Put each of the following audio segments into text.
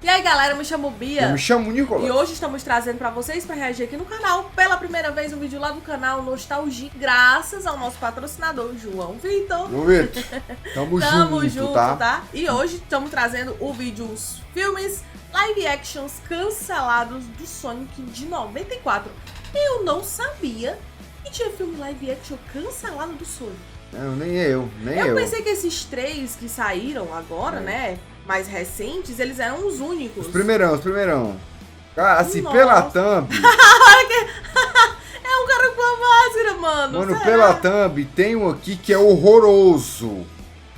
E aí galera, me chamo Bia. Eu me chamo Nicolas. E hoje estamos trazendo pra vocês, pra reagir aqui no canal, pela primeira vez um vídeo lá do canal Nostalgia, graças ao nosso patrocinador, João Vitor. João Vitor, tamo junto, tá? E hoje estamos trazendo o vídeo Os Filmes Live Actions Cancelados do Sonic de 94. Eu não sabia que tinha filme live action cancelado do Sonic. Não, nem eu. Eu pensei que esses três que saíram agora, né, mais recentes, eles eram os únicos. Os primeirão. Cara, assim, Nossa. pela thumb... É um cara com a máscara, mano. Mano, será? pela thumb tem um aqui que é horroroso.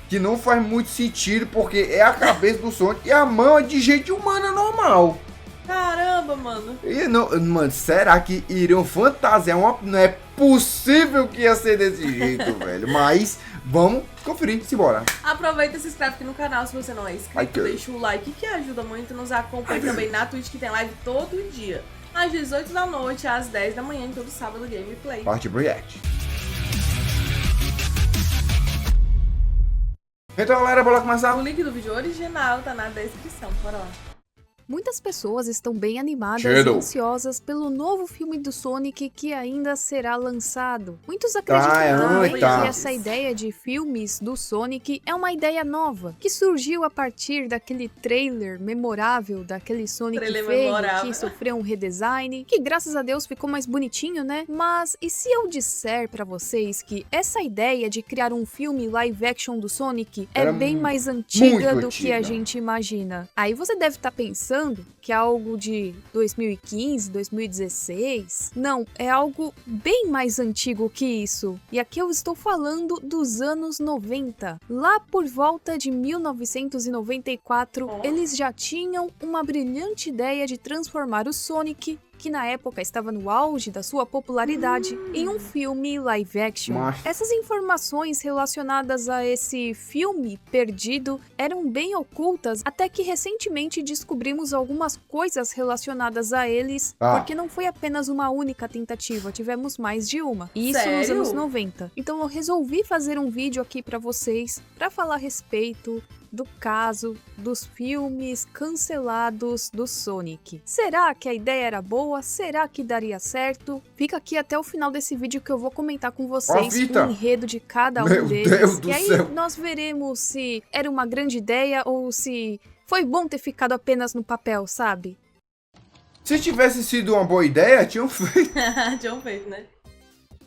Que não faz muito sentido, porque é a cabeça do Sonic e a mão é de gente humana normal. Caramba, mano. E não, mano, será que iriam fantasiar uma... Não é possível que ia ser desse jeito, velho. Mas vamos conferir, simbora. Aproveita e se inscreve aqui no canal se você não é inscrito. Like. Deixa o like que ajuda muito. Nos acompanha também na Twitch, que tem live todo dia. Às 18 da noite, às 10 da manhã, em todo sábado, gameplay. Parte React. Então, galera, bora começar. O link do vídeo original tá na descrição. Bora lá. Muitas pessoas estão bem animadas Shadow. e ansiosas pelo novo filme do Sonic que ainda será lançado. Muitos acreditam também que essa ideia de filmes do Sonic é uma ideia nova, que surgiu a partir daquele trailer memorável daquele Sonic feio que sofreu um redesign, que graças a Deus ficou mais bonitinho, né? Mas e se eu disser pra vocês que essa ideia de criar um filme live action do Sonic é bem mais antiga do que a gente imagina? Aí você deve estar pensando que é algo de 2015, 2016. Não, é algo bem mais antigo que isso. E aqui eu estou falando dos anos 90. Lá por volta de 1994, eles já tinham uma brilhante ideia de transformar o Sonic, que na época estava no auge da sua popularidade, em um filme live action. Essas informações relacionadas a esse filme perdido eram bem ocultas, até que recentemente descobrimos algumas coisas relacionadas a eles, porque não foi apenas uma única tentativa, tivemos mais de uma. E isso nos anos 90. Então eu resolvi fazer um vídeo aqui pra vocês, pra falar a respeito do caso dos filmes cancelados do Sonic. Será que a ideia era boa? Será que daria certo? Fica aqui até o final desse vídeo que eu vou comentar com vocês o enredo de cada um deles. E aí nós veremos se era uma grande ideia ou se foi bom ter ficado apenas no papel, sabe? Se tivesse sido uma boa ideia, tinham feito. Tinham feito, né?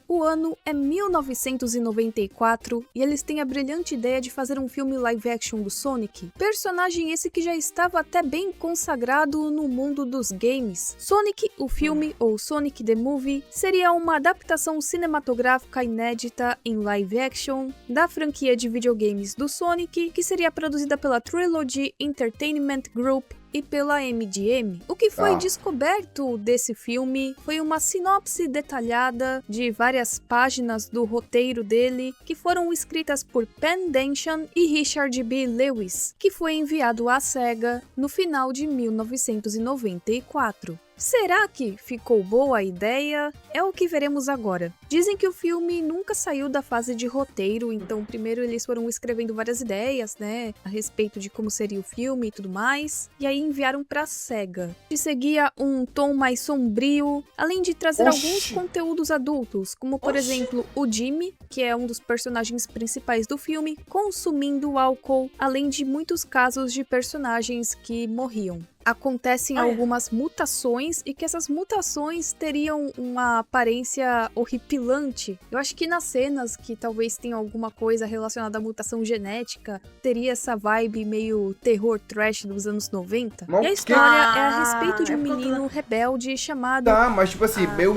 O ano é 1994 e eles têm a brilhante ideia de fazer um filme live action do Sonic. Personagem esse que já estava até bem consagrado no mundo dos games. Sonic, o filme, ou Sonic the Movie, seria uma adaptação cinematográfica inédita em live action da franquia de videogames do Sonic, que seria produzida pela Trilogy Entertainment Group e pela MGM. O que foi descoberto desse filme foi uma sinopse detalhada de várias páginas do roteiro dele, que foram escritas por Penn Densham e Richard B. Lewis, que foi enviado à SEGA no final de 1994. Será que ficou boa a ideia? É o que veremos agora. Dizem que o filme nunca saiu da fase de roteiro, então primeiro eles foram escrevendo várias ideias, né, a respeito de como seria o filme e tudo mais, e aí enviaram pra SEGA. Que seguia um tom mais sombrio, além de trazer alguns conteúdos adultos, como por exemplo o Jimmy, que é um dos personagens principais do filme, consumindo álcool, além de muitos casos de personagens que morriam. Acontecem algumas mutações e que essas mutações teriam uma aparência horripilante. Eu acho que nas cenas que talvez tenha alguma coisa relacionada à mutação genética, teria essa vibe meio terror trash dos anos 90. E a história é a respeito de um menino rebelde chamado... Tá, mas tipo assim, eu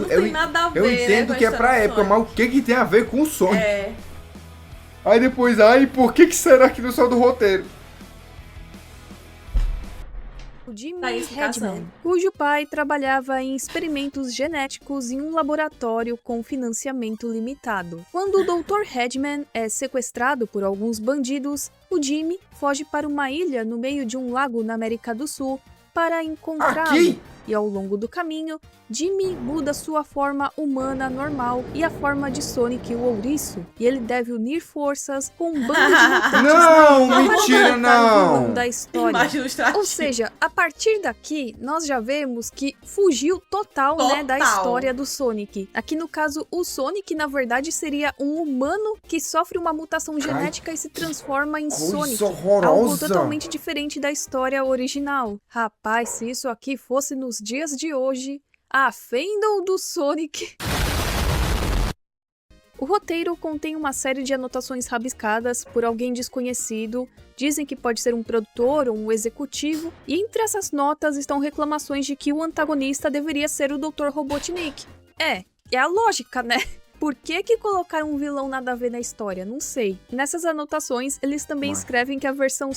entendo que é pra época, mas o que tem a ver com o Sonic? Aí depois, por que será que não saiu do roteiro? Jimmy Hedman, cujo pai trabalhava em experimentos genéticos em um laboratório com financiamento limitado. Quando o Dr. Hedman é sequestrado por alguns bandidos, o Jimmy foge para uma ilha no meio de um lago na América do Sul para encontrá-lo. E ao longo do caminho, Jimmy muda sua forma humana normal e a forma de Sonic o ouriço. E ele deve unir forças com um bando de mutantes Não, mentira, não! Da história. Ou seja, a partir daqui, nós já vemos que fugiu total, né, da história do Sonic. Aqui no caso, o Sonic, na verdade, seria um humano que sofre uma mutação genética e se transforma em Sonic. Horrorosa. Algo totalmente diferente da história original. Rapaz, se isso aqui fosse nos dias de hoje, a fandom do Sonic... O roteiro contém uma série de anotações rabiscadas por alguém desconhecido, dizem que pode ser um produtor ou um executivo, e entre essas notas estão reclamações de que o antagonista deveria ser o Dr. Robotnik. É a lógica, né? Por que colocaram um vilão nada a ver na história? Não sei. Nessas anotações, eles também escrevem que a versão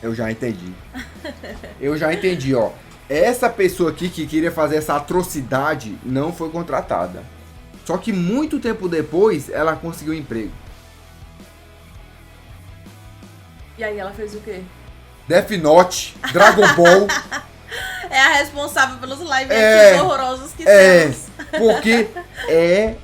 Eu já entendi, ó. Essa pessoa aqui que queria fazer essa atrocidade não foi contratada. Só que muito tempo depois, ela conseguiu um emprego. E aí ela fez o quê? Death Note, Dragon Ball. É a responsável pelos live actions horrorosos que temos. Porque é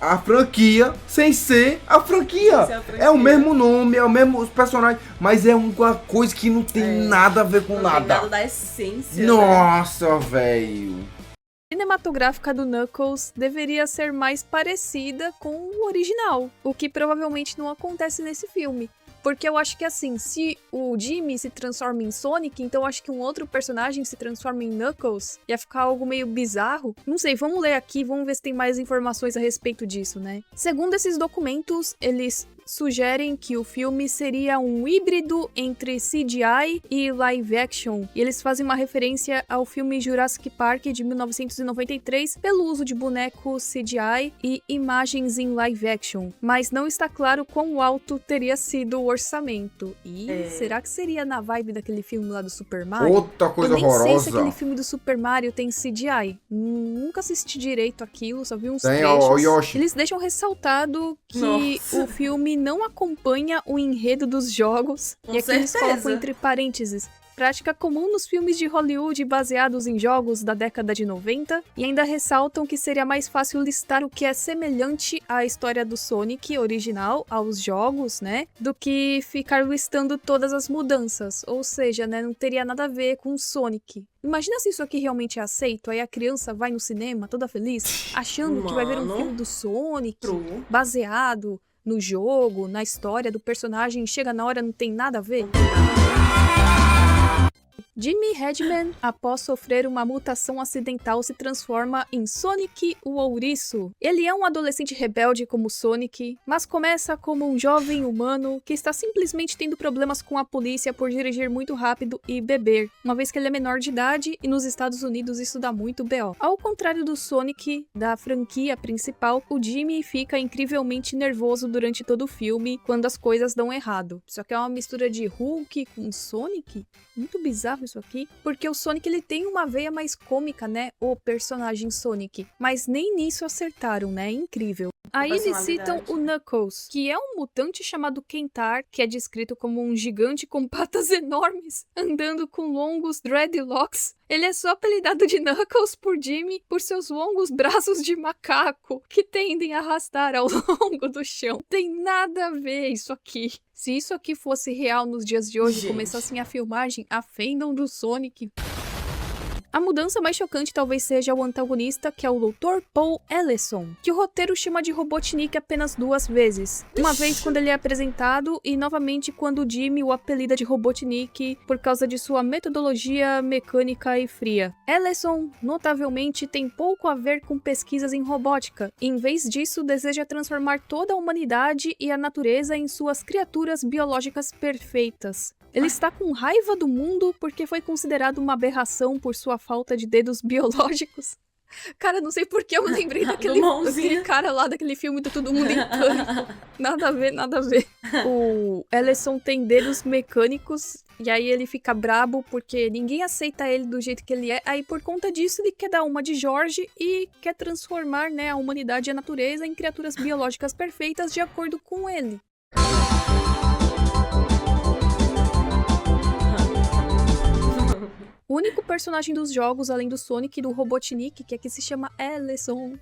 a franquia sem ser a franquia. É o mesmo nome, é o mesmo personagem, mas é uma coisa que não tem nada a ver com nada. Tem nada da essência. Nossa, velho. Cinematográfica do Knuckles deveria ser mais parecida com o original, o que provavelmente não acontece nesse filme. Porque eu acho que assim, se o Jimmy se transforma em Sonic, então eu acho que um outro personagem se transforma em Knuckles, ia ficar algo meio bizarro. Não sei, vamos ler aqui, vamos ver se tem mais informações a respeito disso, né? Segundo esses documentos, eles sugerem que o filme seria um híbrido entre CGI e live action, e eles fazem uma referência ao filme Jurassic Park de 1993 pelo uso de bonecos CGI e imagens em live action, mas não está claro quão alto teria sido o orçamento. E será que seria na vibe daquele filme lá do Super Mario? Outra coisa horrorosa. Eu nem sei se aquele filme do Super Mario tem CGI. Nunca assisti direito aquilo, só vi uns trechos. O Yoshi. Eles deixam ressaltado que o filme não acompanha o enredo dos jogos. Com e aqui eles colocam entre parênteses: prática comum nos filmes de Hollywood baseados em jogos da década de 90, e ainda ressaltam que seria mais fácil listar o que é semelhante à história do Sonic original, aos jogos, né, do que ficar listando todas as mudanças, ou seja, né, não teria nada a ver com o Sonic. Imagina se isso aqui realmente é aceito, aí a criança vai no cinema toda feliz, achando que vai ver um filme do Sonic, baseado no jogo, na história do personagem, chega na hora não tem nada a ver. Jimmy Hedman, após sofrer uma mutação acidental, se transforma em Sonic o Ouriço. Ele é um adolescente rebelde como Sonic, mas começa como um jovem humano que está simplesmente tendo problemas com a polícia por dirigir muito rápido e beber, uma vez que ele é menor de idade e nos Estados Unidos isso dá muito BO. Ao contrário do Sonic, da franquia principal, o Jimmy fica incrivelmente nervoso durante todo o filme quando as coisas dão errado. Isso aqui é uma mistura de Hulk com Sonic? Muito bizarro isso aqui, porque o Sonic ele tem uma veia mais cômica, né, o personagem Sonic, mas nem nisso acertaram, né, incrível. Aí eles citam o Knuckles, que é um mutante chamado Kentar, que é descrito como um gigante com patas enormes, andando com longos dreadlocks. Ele é só apelidado de Knuckles por Jimmy por seus longos braços de macaco, que tendem a arrastar ao longo do chão. Tem nada a ver isso aqui. Se isso aqui fosse real nos dias de hoje, começassem a filmagem, a fandom do Sonic... A mudança mais chocante talvez seja o antagonista, que é o Dr. Paul Ellison, que o roteiro chama de Robotnik apenas 2 vezes. Uma vez quando ele é apresentado e novamente quando Jimmy o apelida de Robotnik por causa de sua metodologia mecânica e fria. Ellison, notavelmente, tem pouco a ver com pesquisas em robótica, e em vez disso deseja transformar toda a humanidade e a natureza em suas criaturas biológicas perfeitas. Ele está com raiva do mundo porque foi considerado uma aberração por sua falta de dedos biológicos. Cara, não sei por que eu me lembrei daquele cara lá, daquele filme do Todo Mundo em Pânico. Nada a ver, nada a ver. O Ellison tem dedos mecânicos e aí ele fica brabo porque ninguém aceita ele do jeito que ele é. Aí por conta disso ele quer dar uma de Jorge e quer transformar, né, a humanidade e a natureza em criaturas biológicas perfeitas de acordo com ele. O único personagem dos jogos, além do Sonic e do Robotnik, que aqui se chama Ellison,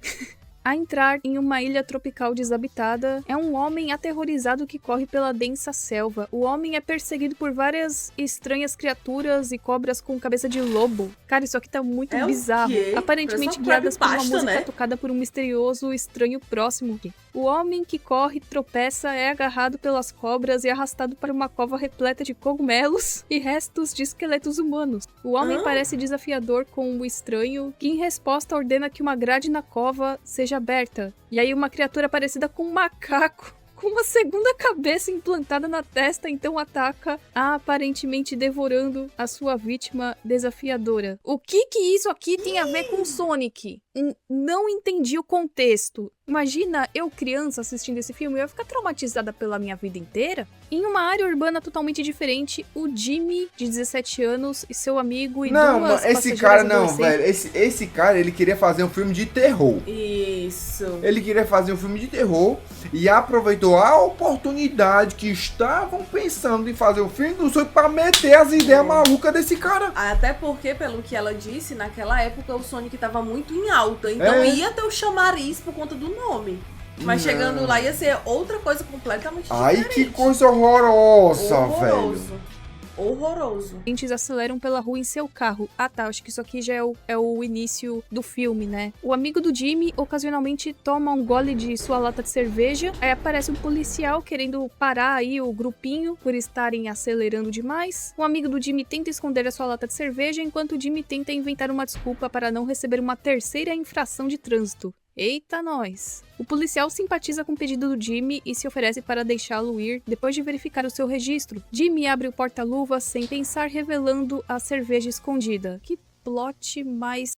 a entrar em uma ilha tropical desabitada, é um homem aterrorizado que corre pela densa selva. O homem é perseguido por várias estranhas criaturas e cobras com cabeça de lobo. Cara, isso aqui tá muito bizarro. Aparentemente guiadas por uma música tocada por um misterioso estranho próximo. O homem que corre, tropeça, é agarrado pelas cobras e arrastado para uma cova repleta de cogumelos e restos de esqueletos humanos. O homem parece desafiador com o estranho, que em resposta ordena que uma grade na cova seja aberta. E aí uma criatura parecida com um macaco, com uma segunda cabeça implantada na testa, então ataca, aparentemente devorando a sua vítima desafiadora. O que isso aqui tem a ver com Sonic? Não entendi o contexto. Imagina eu, criança, assistindo esse filme, eu ia ficar traumatizada pela minha vida inteira. Em uma área urbana totalmente diferente, o Jimmy, de 17 anos, e seu amigo e duas esse cara não, velho. Esse cara, ele queria fazer um filme de terror. Isso. Ele queria fazer um filme de terror e aproveitou a oportunidade que estavam pensando em fazer um filme do sonho pra meter as ideias malucas desse cara. Até porque, pelo que ela disse, naquela época o Sonic tava muito em alta. Então ia ter o chamariz por conta do nome. Mas chegando lá ia ser outra coisa completamente diferente. Ai, que coisa horrorosa, velho. Horroroso. Eles aceleram pela rua em seu carro. Ah tá, acho que isso aqui já é o início do filme, né? O amigo do Jimmy ocasionalmente toma um gole de sua lata de cerveja. Aí aparece um policial querendo parar aí o grupinho por estarem acelerando demais. O amigo do Jimmy tenta esconder a sua lata de cerveja, enquanto o Jimmy tenta inventar uma desculpa para não receber uma terceira infração de trânsito. Eita nós! O policial simpatiza com o pedido do Jimmy e se oferece para deixá-lo ir depois de verificar o seu registro. Jimmy abre o porta-luvas sem pensar, revelando a cerveja escondida. Que plot mais...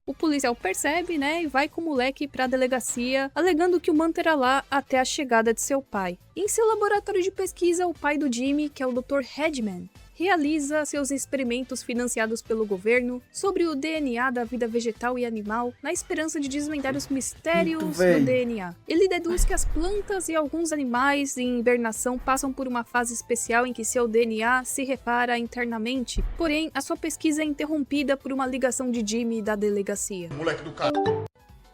O policial percebe, né, e vai com o moleque para a delegacia, alegando que o manterá lá até a chegada de seu pai. Em seu laboratório de pesquisa, o pai do Jimmy, que é o Dr. Hedman, realiza seus experimentos financiados pelo governo sobre o DNA da vida vegetal e animal, na esperança de desvendar os mistérios do DNA. Ele deduz que as plantas e alguns animais em hibernação passam por uma fase especial em que seu DNA se repara internamente. Porém, a sua pesquisa é interrompida por uma ligação de Jimmy da delegacia. Moleque do cara.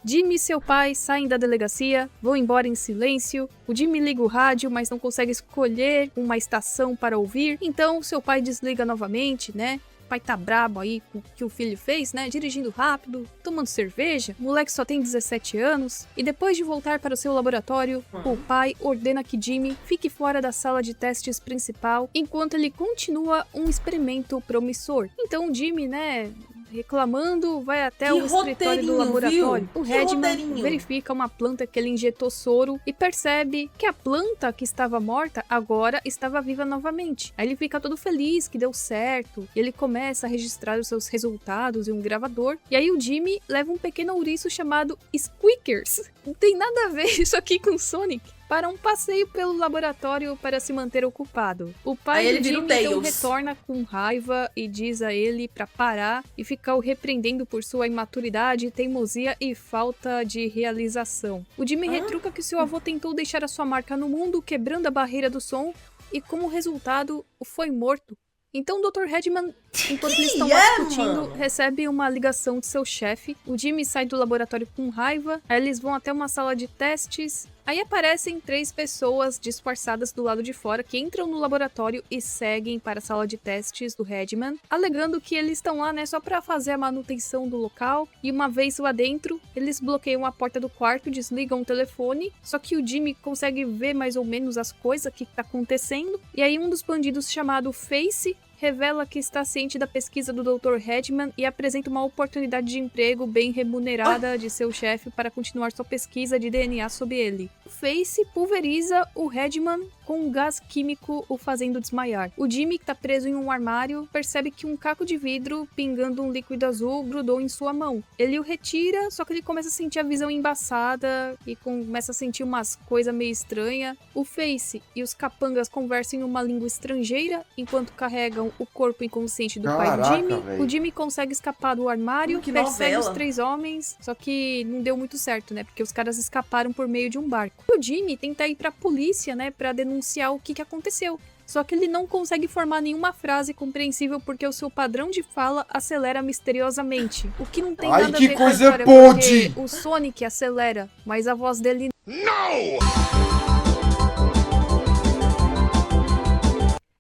Jimmy e seu pai saem da delegacia, vão embora em silêncio. O Jimmy liga o rádio, mas não consegue escolher uma estação para ouvir. Então, seu pai desliga novamente, né? O pai tá brabo aí com o que o filho fez, né? Dirigindo rápido, tomando cerveja. O moleque só tem 17 anos. E depois de voltar para o seu laboratório, o pai ordena que Jimmy fique fora da sala de testes principal, enquanto ele continua um experimento promissor. Então, o Jimmy, né... reclamando, vai até o escritório do laboratório. O Hedman verifica uma planta que ele injetou soro e percebe que a planta que estava morta agora estava viva novamente. Aí ele fica todo feliz que deu certo e ele começa a registrar os seus resultados em um gravador. E aí o Jimmy leva um pequeno ouriço chamado Squeakers. Não tem nada a ver isso aqui com Sonic. Para um passeio pelo laboratório para se manter ocupado. O pai do Jimmy então retorna com raiva e diz a ele para parar e ficar o repreendendo por sua imaturidade, teimosia e falta de realização. O Jimmy retruca que seu avô tentou deixar a sua marca no mundo, quebrando a barreira do som, e como resultado, foi morto. Então o Dr. Hedman, enquanto eles estão discutindo, recebe uma ligação de seu chefe. O Jimmy sai do laboratório com raiva, aí eles vão até uma sala de testes. Aí aparecem 3 pessoas disfarçadas do lado de fora que entram no laboratório e seguem para a sala de testes do Hedman, alegando que eles estão lá, né, só para fazer a manutenção do local. E uma vez lá dentro, eles bloqueiam a porta do quarto, desligam o telefone, só que o Jimmy consegue ver mais ou menos as coisas que tá acontecendo. E aí um dos bandidos, chamado Face, revela que está ciente da pesquisa do Dr. Hedman e apresenta uma oportunidade de emprego bem remunerada de seu chefe para continuar sua pesquisa de DNA sobre ele. O Face pulveriza o Hedman com um gás químico, o fazendo desmaiar. O Jimmy, que está preso em um armário, percebe que um caco de vidro pingando um líquido azul grudou em sua mão. Ele o retira, só que ele começa a sentir a visão embaçada e começa a sentir umas coisas meio estranhas. O Face e os capangas conversam em uma língua estrangeira enquanto carregam o corpo inconsciente do pai do Jimmy. Véio. O Jimmy consegue escapar do armário, persegue os 3 homens, só que não deu muito certo, né? Porque os caras escaparam por meio de um barco. O Jimmy tenta ir pra polícia, né? Pra denunciar o que aconteceu. Só que ele não consegue formar nenhuma frase compreensível porque o seu padrão de fala acelera misteriosamente. O que não tem nada a ver com a história, porque o Sonic acelera, mas a voz dele não!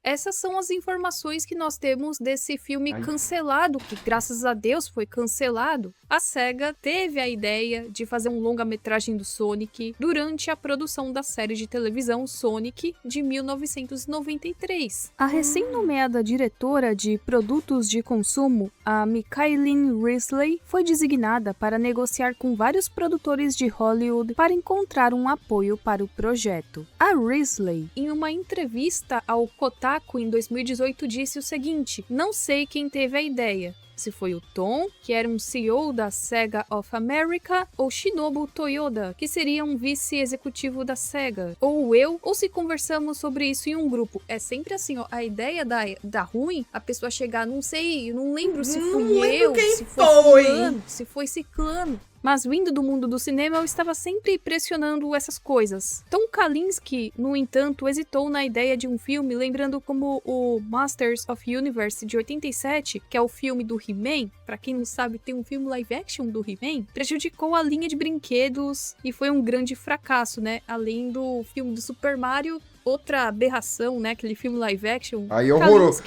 Essas são as informações que nós temos desse filme cancelado, que graças a Deus foi cancelado. A SEGA teve a ideia de fazer um longa-metragem do Sonic durante a produção da série de televisão Sonic de 1993. A recém-nomeada diretora de produtos de consumo, a Michaeline Risley, foi designada para negociar com vários produtores de Hollywood para encontrar um apoio para o projeto. A Risley, em uma entrevista ao Kotaku em 2018, disse o seguinte: "Não sei quem teve a ideia. Se foi o Tom, que era um CEO da Sega of America, ou Shinobu Toyoda, que seria um vice-executivo da Sega, ou eu, ou se conversamos sobre isso em um grupo." É sempre assim, ó, a ideia da ruim, a pessoa chegar, não sei, não lembro se fui eu, se foi fulano, se foi ciclano. Mas vindo do mundo do cinema, eu estava sempre pressionando essas coisas. Tom Kalinske, no entanto, hesitou na ideia de um filme, lembrando como o Masters of Universe de 87, que é o filme do He-Man, pra quem não sabe, tem um filme live action do He-Man, prejudicou a linha de brinquedos e foi um grande fracasso, né? Além do filme do Super Mario, outra aberração, né? Aquele filme live action. Aí horroroso.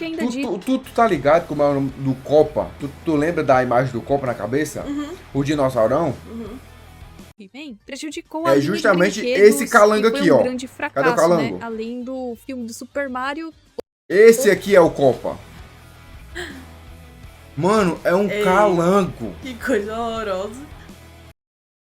Tu tá ligado como é o nome do Copa? Tu lembra da imagem do Copa na cabeça? O dinossaurão? Prejudicou a linha justamente de brinquedos, esse calango aqui, ó. Grande fracasso, cadê o calango? Né? Além do filme do Super Mario. Esse aqui é o Copa. Mano, é um calango. Que coisa horrorosa.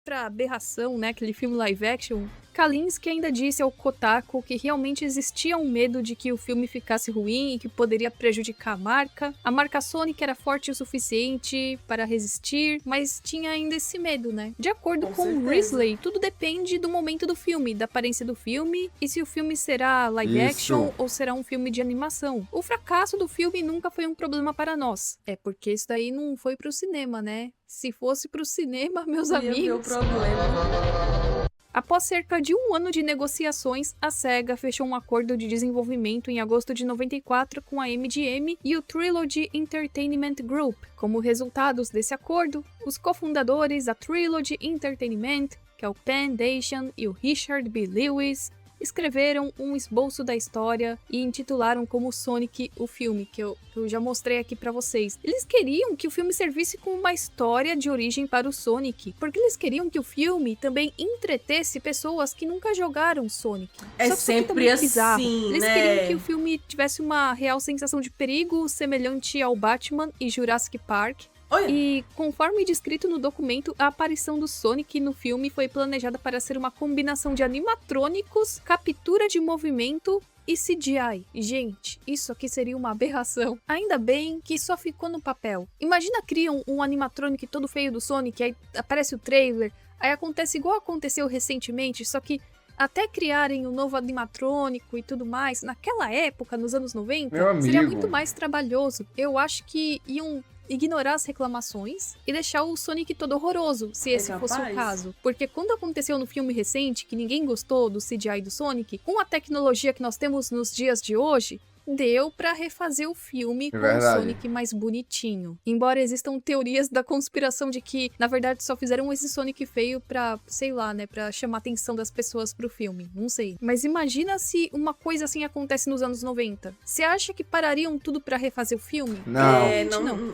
Outra aberração, né? Aquele filme live action. Kalinske ainda disse ao Kotaku que realmente existia um medo de que o filme ficasse ruim e que poderia prejudicar a marca. A marca Sonic era forte o suficiente para resistir, mas tinha ainda esse medo, né? De acordo com Risley, tudo depende do momento do filme, da aparência do filme e se o filme será live action ou será um filme de animação. O fracasso do filme nunca foi um problema para nós. É porque isso daí não foi pro cinema, né? Se fosse pro cinema, meus amigos... Após cerca de um ano de negociações, a SEGA fechou um acordo de desenvolvimento em agosto de 94 com a MGM e o Trilogy Entertainment Group. Como resultados desse acordo, os cofundadores da Trilogy Entertainment, que é o Penn Dacian e o Richard B. Lewis, escreveram um esboço da história e intitularam como Sonic o filme, que eu já mostrei aqui pra vocês. Eles queriam que o filme servisse como uma história de origem para o Sonic, porque eles queriam que o filme também entretesse pessoas que nunca jogaram Sonic. É sempre assim, bizarro. Eles queriam que o filme tivesse uma real sensação de perigo, semelhante ao Batman e Jurassic Park. E, conforme descrito no documento, a aparição do Sonic no filme foi planejada para ser uma combinação de animatrônicos, captura de movimento e CGI. Gente, isso aqui seria uma aberração. Ainda bem que só ficou no papel. Imagina criam um animatrônico todo feio do Sonic, aí aparece o trailer, aí acontece igual aconteceu recentemente, só que até criarem um novo animatrônico e tudo mais, naquela época, nos anos 90, seria muito mais trabalhoso. Eu acho que iam ignorar as reclamações e deixar o Sonic todo horroroso, se esse fosse o caso. Porque quando aconteceu no filme recente, que ninguém gostou do CGI do Sonic, com a tecnologia que nós temos nos dias de hoje, deu pra refazer o filme com o Sonic mais bonitinho. Embora existam teorias da conspiração de que, na verdade, só fizeram esse Sonic feio pra, sei lá, né, pra chamar a atenção das pessoas pro filme. Não sei. Mas imagina se uma coisa assim acontece nos anos 90. Você acha que parariam tudo pra refazer o filme? Não.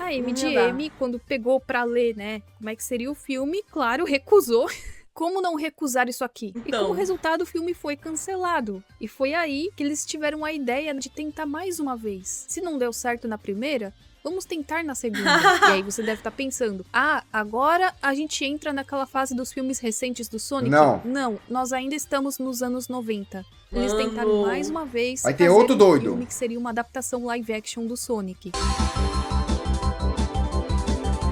A MGM, quando pegou pra ler, né, como é que seria o filme, claro, recusou. Como não recusar isso aqui? E como resultado, o filme foi cancelado. E foi aí que eles tiveram a ideia de tentar mais uma vez. Se não deu certo na primeira, vamos tentar na segunda. E aí você deve estar pensando, agora a gente entra naquela fase dos filmes recentes do Sonic? Não, nós ainda estamos nos anos 90. Eles tentaram mais uma vez vai ter outro doido. Filme que seria uma adaptação live action do Sonic.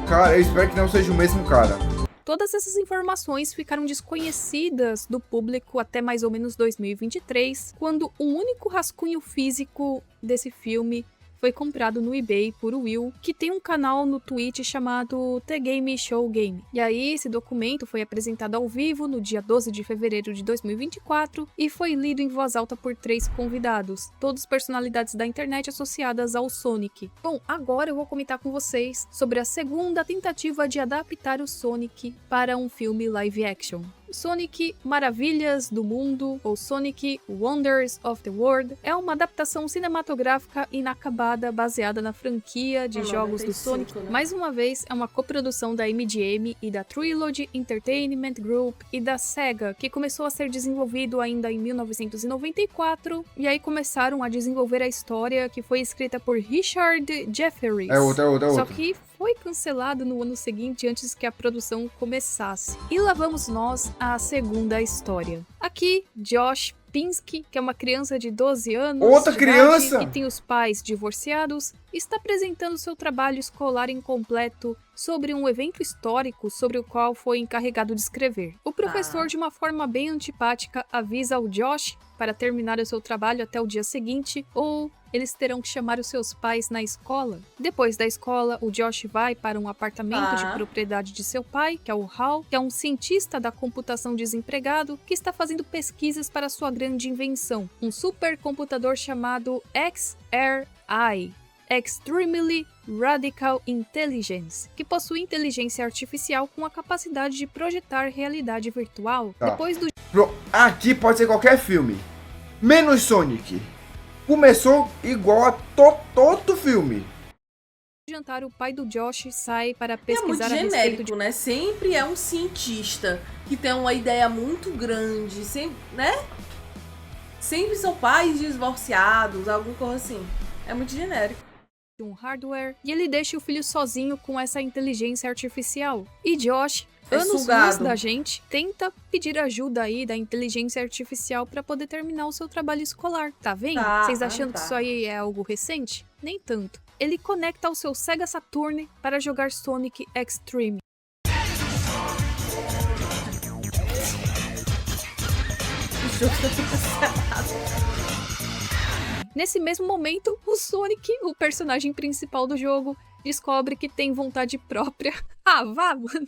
Cara, eu espero que não seja o mesmo cara. Todas essas informações ficaram desconhecidas do público até mais ou menos 2023, quando um único rascunho físico desse filme foi comprado no eBay por Will, que tem um canal no Twitch chamado The Game Show Game. E aí, esse documento foi apresentado ao vivo no dia 12 de fevereiro de 2024 e foi lido em voz alta por 3 convidados, todos personalidades da internet associadas ao Sonic. Bom, agora eu vou comentar com vocês sobre a segunda tentativa de adaptar o Sonic para um filme live action. Sonic Maravilhas do Mundo, ou Sonic Wonders of the World, é uma adaptação cinematográfica inacabada baseada na franquia de jogos do Sonic. Né? Mais uma vez, é uma coprodução da MGM e da Trilogy Entertainment Group e da Sega, que começou a ser desenvolvido ainda em 1994, e aí começaram a desenvolver a história, que foi escrita por Richard Jefferies. É outra. Só que foi cancelado no ano seguinte antes que a produção começasse. E lá vamos nós à segunda história. Aqui, Josh Pinsky, que é uma criança de 12 anos, outra criança que tem os pais divorciados, está apresentando seu trabalho escolar incompleto sobre um evento histórico sobre o qual foi encarregado de escrever. O professor, de uma forma bem antipática, avisa ao Josh para terminar o seu trabalho até o dia seguinte, ou eles terão que chamar os seus pais na escola. Depois da escola, o Josh vai para um apartamento de propriedade de seu pai, que é o Hal, que é um cientista da computação desempregado que está fazendo pesquisas para sua grande invenção, um supercomputador chamado XRI, Extremely Radical Intelligence, que possui inteligência artificial com a capacidade de projetar realidade virtual. Depois do... Aqui pode ser qualquer filme, menos Sonic. Começou igual a todo filme. Jantar, o pai do Josh sai para pesquisar a respeito genérico, né? Sempre é um cientista que tem uma ideia muito grande, sempre, né? Sempre são pais divorciados, alguma coisa assim. É muito genérico. Um hardware, e ele deixa o filho sozinho com essa inteligência artificial. E Josh, anos-luz da gente, tenta pedir ajuda aí da inteligência artificial para poder terminar o seu trabalho escolar. Tá vendo? Vocês achando que isso aí é algo recente? Nem tanto. Ele conecta ao seu Sega Saturn para jogar Sonic Extreme. Nesse mesmo momento, o Sonic, o personagem principal do jogo, descobre que tem vontade própria. Ah, vá, mano.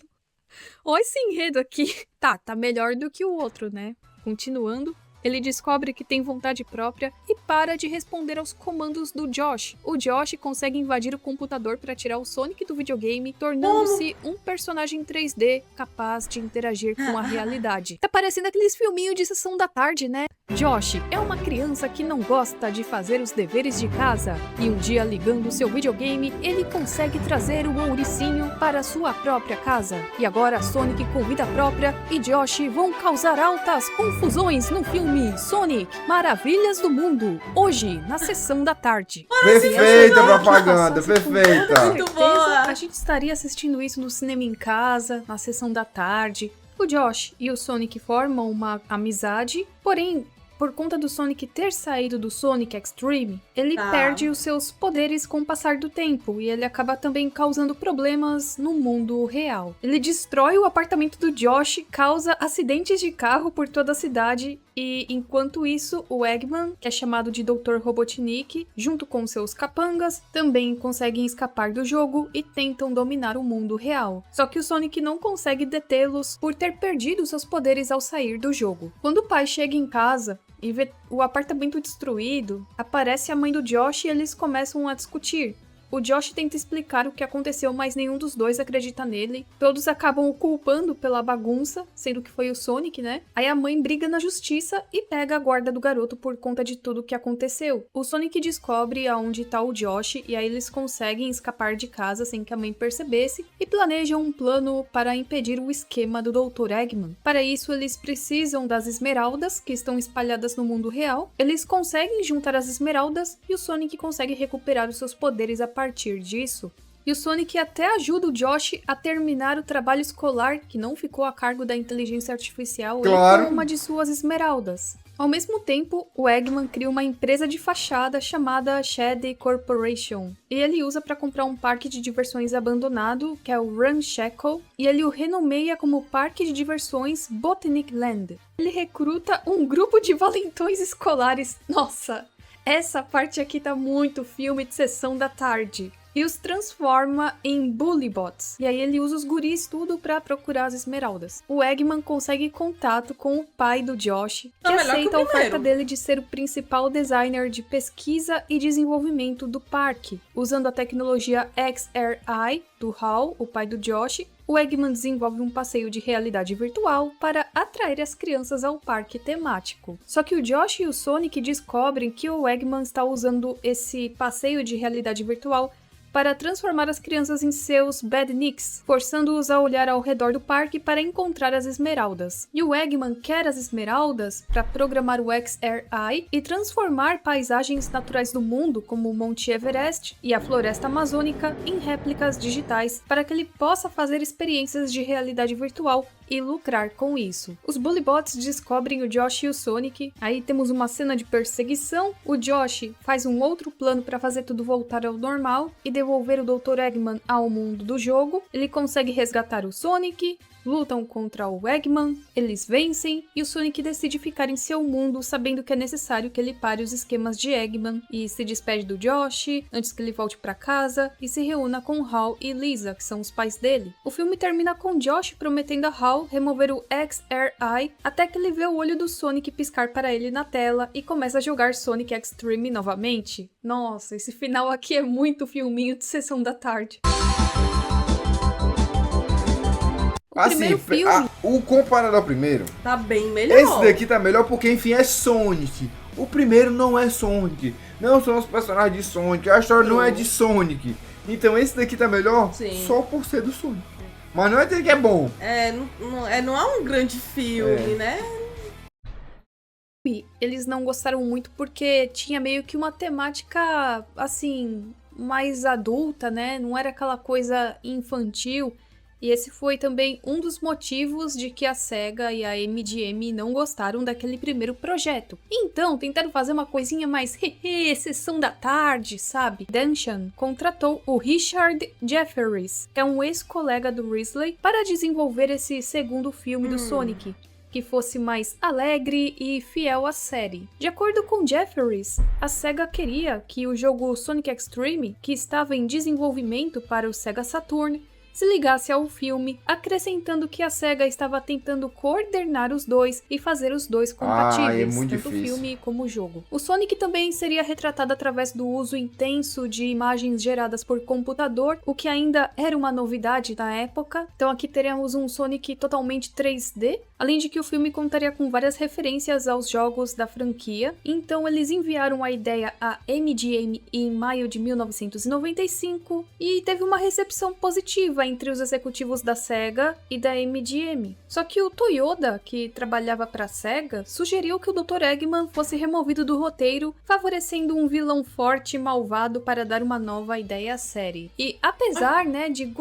Olha esse enredo aqui. Tá melhor do que o outro, né? Continuando, ele descobre que tem vontade própria e para de responder aos comandos do Josh. O Josh consegue invadir o computador para tirar o Sonic do videogame, tornando-se um personagem 3D capaz de interagir com a realidade. Tá parecendo aqueles filminhos de sessão da tarde, né? Josh é uma criança que não gosta de fazer os deveres de casa, e um dia, ligando seu videogame, ele consegue trazer o ouricinho para sua própria casa. E agora Sonic com vida própria e Josh vão causar altas confusões no filme Sonic Maravilhas do Mundo, hoje, na sessão da tarde. Perfeita propaganda, perfeita. Muito boa. A gente estaria assistindo isso no cinema em casa, na sessão da tarde. O Josh e o Sonic formam uma amizade, porém, por conta do Sonic ter saído do Sonic Extreme, ele perde os seus poderes com o passar do tempo e ele acaba também causando problemas no mundo real. Ele destrói o apartamento do Josh, causa acidentes de carro por toda a cidade e, enquanto isso, o Eggman, que é chamado de Dr. Robotnik, junto com seus capangas, também conseguem escapar do jogo e tentam dominar o mundo real. Só que o Sonic não consegue detê-los por ter perdido seus poderes ao sair do jogo. Quando o pai chega em casa e vê o apartamento destruído, aparece a mãe do Josh e eles começam a discutir. O Josh tenta explicar o que aconteceu, mas nenhum dos dois acredita nele. Todos acabam o culpando pela bagunça, sendo que foi o Sonic, né? Aí a mãe briga na justiça e pega a guarda do garoto por conta de tudo o que aconteceu. O Sonic descobre aonde tá o Josh e aí eles conseguem escapar de casa sem que a mãe percebesse e planejam um plano para impedir o esquema do Dr. Eggman. Para isso, eles precisam das esmeraldas que estão espalhadas no mundo real. Eles conseguem juntar as esmeraldas e o Sonic consegue recuperar os seus poderes a partir disso. E o Sonic até ajuda o Josh a terminar o trabalho escolar que não ficou a cargo da inteligência artificial com uma de suas esmeraldas. Ao mesmo tempo, o Eggman cria uma empresa de fachada chamada Shady Corporation, e ele usa para comprar um parque de diversões abandonado, que é o Ramshackle, e ele o renomeia como Parque de Diversões Botanic Land. Ele recruta um grupo de valentões escolares. Nossa! Essa parte aqui tá muito filme de sessão da tarde. E os transforma em Bullybots. E aí ele usa os guris tudo pra procurar as esmeraldas. O Eggman consegue contato com o pai do Josh, que aceita a oferta dele de ser o principal designer de pesquisa e desenvolvimento do parque. Usando a tecnologia XRI do Hal, o pai do Josh, o Eggman desenvolve um passeio de realidade virtual para atrair as crianças ao parque temático. Só que o Josh e o Sonic descobrem que o Eggman está usando esse passeio de realidade virtual para transformar as crianças em seus badniks, forçando-os a olhar ao redor do parque para encontrar as esmeraldas. E o Eggman quer as esmeraldas para programar o XRI e transformar paisagens naturais do mundo, como o Monte Everest e a Floresta Amazônica, em réplicas digitais para que ele possa fazer experiências de realidade virtual e lucrar com isso. Os Bullybots descobrem o Josh e o Sonic, aí temos uma cena de perseguição, o Josh faz um outro plano para fazer tudo voltar ao normal e devolver o Dr. Eggman ao mundo do jogo. Ele consegue resgatar o Sonic, lutam contra o Eggman, eles vencem e o Sonic decide ficar em seu mundo, sabendo que é necessário que ele pare os esquemas de Eggman e se despede do Josh antes que ele volte para casa e se reúna com Hal e Lisa, que são os pais dele. O filme termina com Josh prometendo a Hal remover o XRI até que ele vê o olho do Sonic piscar para ele na tela e começa a jogar Sonic X-Treme novamente. Nossa, esse final aqui é muito filminho de sessão da tarde. Assim, o comparado ao primeiro, tá bem melhor. Esse daqui tá melhor porque, enfim, é Sonic. O primeiro não é Sonic. Não são os personagens de Sonic. A história não é de Sonic. Então esse daqui tá melhor só por ser do Sonic. Mas não é dizer que é bom. Não é um grande filme, né? Eles não gostaram muito porque tinha meio que uma temática, assim, mais adulta, né? Não era aquela coisa infantil. E esse foi também um dos motivos de que a SEGA e a MGM não gostaram daquele primeiro projeto. Então, tentaram fazer uma coisinha mais sessão da tarde, sabe? Danshan contratou o Richard Jefferies, que é um ex-colega do Risley, para desenvolver esse segundo filme do Sonic, que fosse mais alegre e fiel à série. De acordo com Jefferies, a SEGA queria que o jogo Sonic X-Treme, que estava em desenvolvimento para o Sega Saturn, se ligasse ao filme, acrescentando que a SEGA estava tentando coordenar os dois e fazer os dois compatíveis, tanto o filme como o jogo. O Sonic também seria retratado através do uso intenso de imagens geradas por computador, o que ainda era uma novidade na época. Então aqui teremos um Sonic totalmente 3D, além de que o filme contaria com várias referências aos jogos da franquia. Então eles enviaram a ideia à MGM em maio de 1995 e teve uma recepção positiva entre os executivos da SEGA e da MGM. Só que o Toyoda, que trabalhava para a SEGA, sugeriu que o Dr. Eggman fosse removido do roteiro, favorecendo um vilão forte e malvado para dar uma nova ideia à série. E apesar, de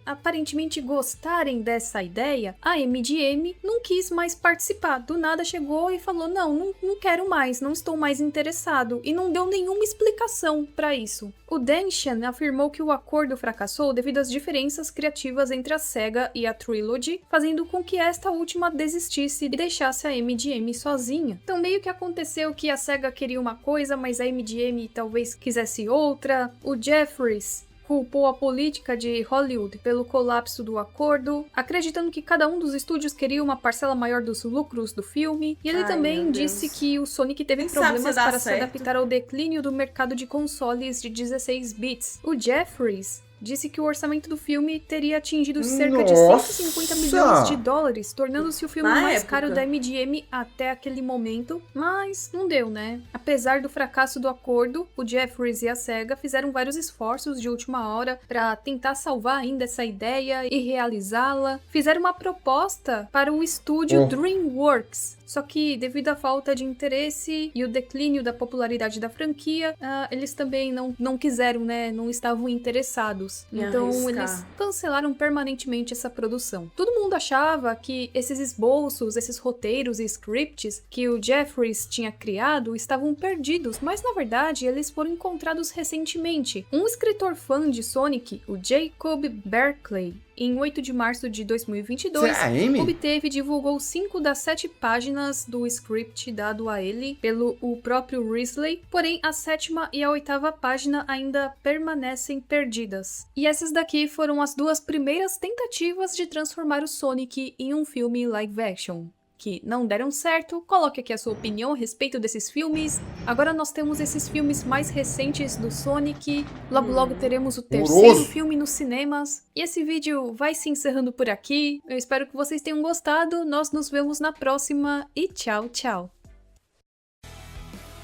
aparentemente gostarem dessa ideia, a MGM não quis mais participar. Do nada chegou e falou, não quero mais, não estou mais interessado, e não deu nenhuma explicação para isso. O Danshan afirmou que o acordo fracassou devido às diferenças criativas entre a SEGA e a Trilogy, fazendo com que esta última desistisse e deixasse a MGM sozinha. Então meio que aconteceu que a SEGA queria uma coisa, mas a MGM talvez quisesse outra. O Jefferies culpou a política de Hollywood pelo colapso do acordo, acreditando que cada um dos estúdios queria uma parcela maior dos lucros do filme, e ele também disse que o Sonic teve problemas para se adaptar ao declínio do mercado de consoles de 16 bits. O Jefferies disse que o orçamento do filme teria atingido cerca de 150 milhões de dólares, tornando-se o filme mais caro da MGM até aquele momento, mas não deu, né? Apesar do fracasso do acordo, o Jefferies e a SEGA fizeram vários esforços de última hora para tentar salvar ainda essa ideia e realizá-la. Fizeram uma proposta para o estúdio DreamWorks, só que devido à falta de interesse e o declínio da popularidade da franquia, eles também não quiseram, não estavam interessados. Então eles cancelaram permanentemente essa produção. Todo mundo achava que esses esboços, esses roteiros e scripts que o Jefferies tinha criado estavam perdidos, mas na verdade eles foram encontrados recentemente. Um escritor fã de Sonic, o Jacob Berkeley, em 8 de março de 2022, obteve e divulgou 5 das 7 páginas do script dado a ele pelo o próprio Risley, porém a 7ª e a 8ª página ainda permanecem perdidas. E essas daqui foram as 2 primeiras tentativas de transformar o Sonic em um filme live action, que não deram certo. Coloque aqui a sua opinião a respeito desses filmes. Agora nós temos esses filmes mais recentes do Sonic. Logo teremos o 3º filme nos cinemas. E esse vídeo vai se encerrando por aqui. Eu espero que vocês tenham gostado. Nós nos vemos na próxima e tchau, tchau.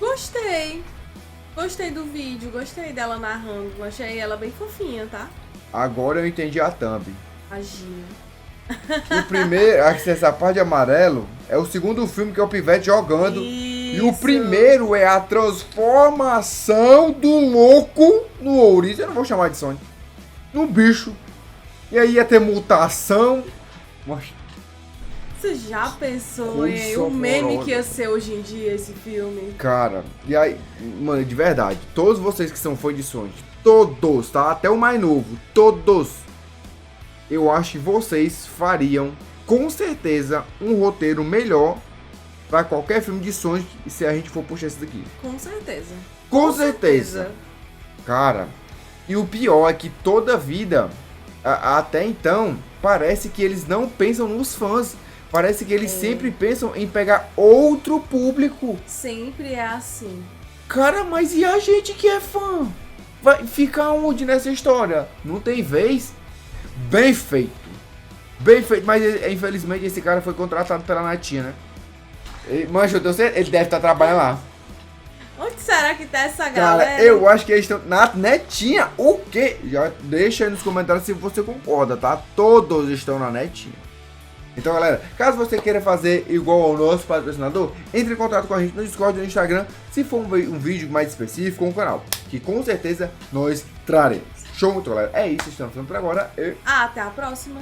Gostei do vídeo, gostei dela narrando. Achei ela bem fofinha, tá? Agora eu entendi a thumb. Aginha. O primeiro, essa parte de amarelo, é o segundo filme que é o Pivete jogando. Isso. E o primeiro é a transformação do louco no ouriço. Eu não vou chamar de Sonic. No bicho. E aí ia ter mutação. Você já pensou em o meme que ia ser hoje em dia esse filme? Cara, e aí, mano, de verdade, todos vocês que são fãs de Sonic, todos, tá? Até o mais novo, todos. Eu acho que vocês fariam, com certeza, um roteiro melhor para qualquer filme de Sonic se a gente for puxar esse daqui. Com certeza. Com certeza. Cara, e o pior é que toda vida, até então, parece que eles não pensam nos fãs. Parece que eles sempre pensam em pegar outro público. Sempre é assim. Cara, mas e a gente que é fã? Vai ficar onde nessa história? Não tem vez? Bem feito, mas infelizmente esse cara foi contratado pela Netinha, né? Mancha, eu tenho certeza, ele deve estar trabalhando lá. Onde será que tá essa galera? Cara, eu acho que eles estão na Netinha. O quê? Já deixa aí nos comentários se você concorda, tá? Todos estão na Netinha. Então, galera, caso você queira fazer igual ao nosso patrocinador, entre em contato com a gente no Discord e no Instagram, se for um vídeo mais específico com o canal, que com certeza nós traremos. Show, muito galera. É isso, estamos falando por agora. Até a próxima.